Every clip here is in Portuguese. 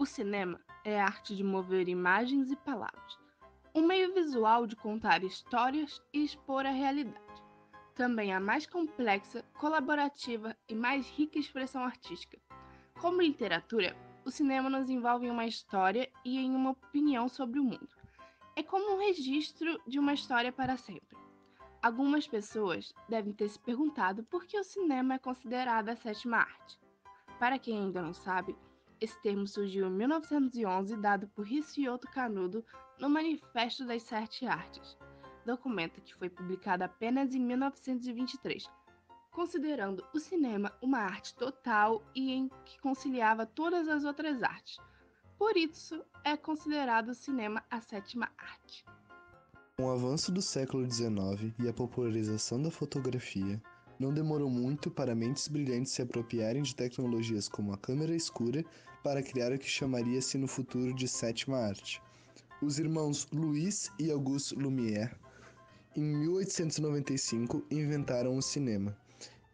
O cinema é a arte de mover imagens e palavras, um meio visual de contar histórias e expor a realidade. Também a mais complexa, colaborativa e mais rica expressão artística. Como literatura, o cinema nos envolve em uma história e em uma opinião sobre o mundo. É como um registro de uma história para sempre. Algumas pessoas devem ter se perguntado por que o cinema é considerado a sétima arte. Para quem ainda não sabe, esse termo surgiu em 1911, dado por Hicioto Canudo no Manifesto das Sete Artes, documento que foi publicado apenas em 1923, considerando o cinema uma arte total e em que conciliava todas as outras artes. Por isso, é considerado o cinema a sétima arte. Com o avanço do século XIX e a popularização da fotografia, não demorou muito para mentes brilhantes se apropriarem de tecnologias como a câmera escura para criar o que chamaria-se no futuro de sétima arte. Os irmãos Louis e Auguste Lumière, em 1895, inventaram o cinema.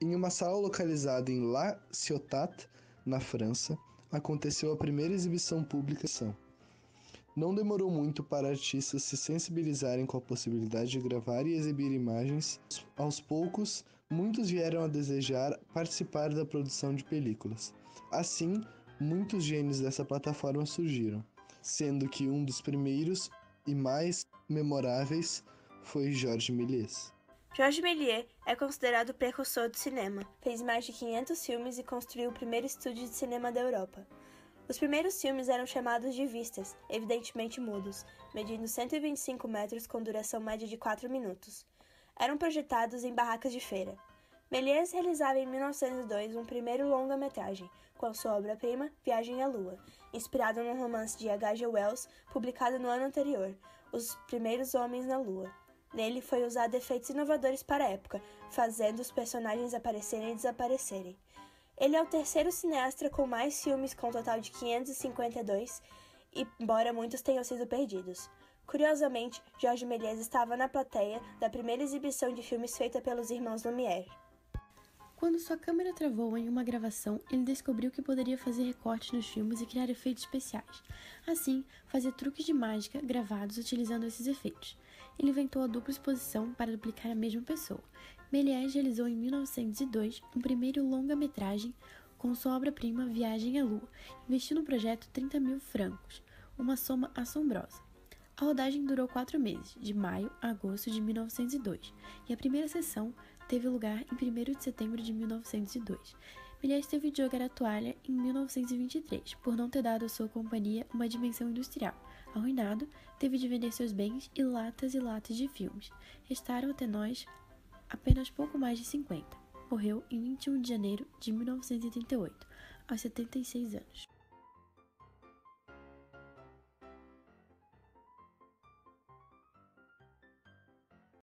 Em uma sala localizada em La Ciotat, na França, aconteceu a primeira exibição pública. Não demorou muito para artistas se sensibilizarem com a possibilidade de gravar e exibir imagens. Aos poucos, muitos vieram a desejar participar da produção de películas. Assim, muitos gênios dessa plataforma surgiram, sendo que um dos primeiros e mais memoráveis foi Georges Méliès. Georges Méliès é considerado o precursor do cinema. Fez mais de 500 filmes e construiu o primeiro estúdio de cinema da Europa. Os primeiros filmes eram chamados de vistas, evidentemente mudos, medindo 125 metros com duração média de 4 minutos. Eram projetados em barracas de feira. Méliès realizava em 1902 um primeiro longa-metragem, com a sua obra-prima Viagem à Lua, inspirado num romance de H.G. Wells, publicado no ano anterior, Os Primeiros Homens na Lua. Nele foi usado efeitos inovadores para a época, fazendo os personagens aparecerem e desaparecerem. Ele é o terceiro cineasta com mais filmes, com um total de 552, embora muitos tenham sido perdidos. Curiosamente, Georges Méliès estava na plateia da primeira exibição de filmes feita pelos irmãos Lumière. Quando sua câmera travou em uma gravação, ele descobriu que poderia fazer recortes nos filmes e criar efeitos especiais. Assim, fazia truques de mágica gravados utilizando esses efeitos. Ele inventou a dupla exposição para duplicar a mesma pessoa. Méliès realizou em 1902 um primeiro longa-metragem com sua obra-prima Viagem à Lua, investiu no projeto 30 mil francos, uma soma assombrosa. A rodagem durou 4 meses, de maio a agosto de 1902, e a primeira sessão teve lugar em 1º de setembro de 1902. Méliès teve de jogar a toalha em 1923, por não ter dado à sua companhia uma dimensão industrial. Arruinado, teve de vender seus bens e latas de filmes. Restaram até nós apenas pouco mais de 50. Morreu em 21 de janeiro de 1988, aos 76 anos.